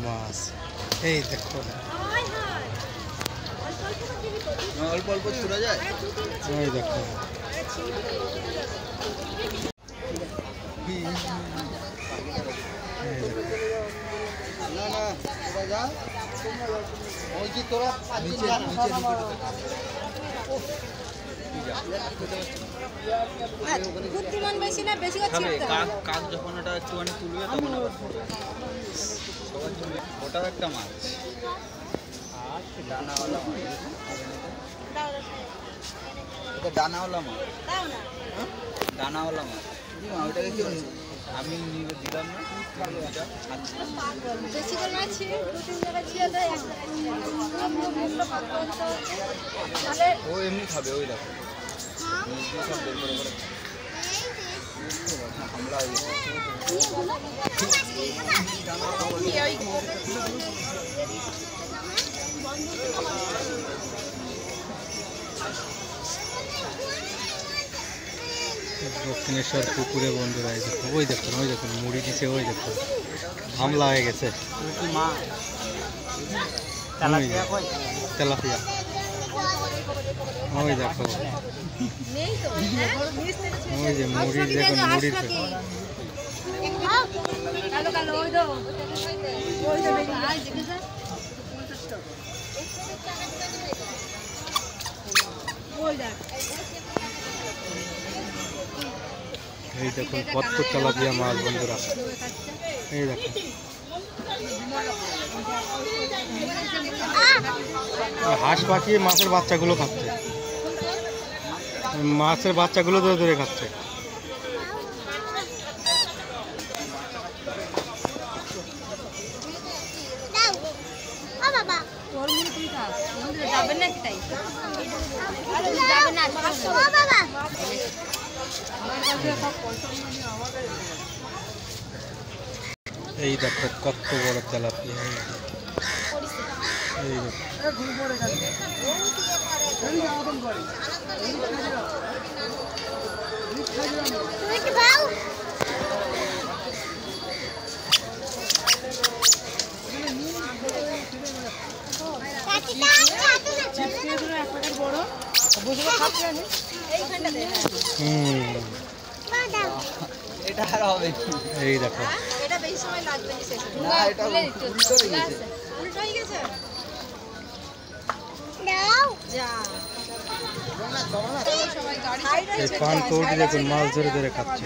মাছ এই দেখো অল্প অল্প ছুড়ে যায় এই দেখো না না তোরা যা ওই যে তোরা নিচে নিচে বুদ্ধিমান বেশি না বেশি হচ্ছে কাক কাক যখন ওটা একটুখানি তুলবে তখন আবার ওটাও একটা মাছ ডানাওয়ালা মাছ এটা ডানাওয়ালা মাছ ডানাওয়ালা মাছ ওটাকে কি আমি নিয়ে দিলাম না বেশি করে আছে দু তিন জায়গা ছিল তাহলে ও এমনি খাবে ওই দেখো সব বের করে করে হামলা হয়ে দক্ষিণেশ্বর পুকুরে বন্ধুরা এই দেখো ওই দেখুন মুড়ি দিচ্ছে ওই দেখুন হামলা হয়ে গেছে তেলাপিয়া ওই দেখো ওই যে মুড়ি দেখুন মুড়ি কালো কালো ওই দাও ওই দাও আই দেখেছ ওই দাও এই দেখুন কত তেলাপিয়া মাছ বন্ধুরা এই দেখুন হাঁস পাখি মাছের বাচ্চাগুলো খাচ্ছে মাছের বাচ্চাগুলো ধরে ধরে খাচ্ছে এই দেখো কত বড় তেলাপিয়া এই এটা আর হবে এই দেখো এটা বেশি সময় লাগবে না শেষ না এটা উল্টো হয়ে গেছে উল্টো হয়ে গেছে দাও যা সবাই গাড়ি এই পান কৌড়ি দেখুন মাছ ধরে ধরে খাচ্ছে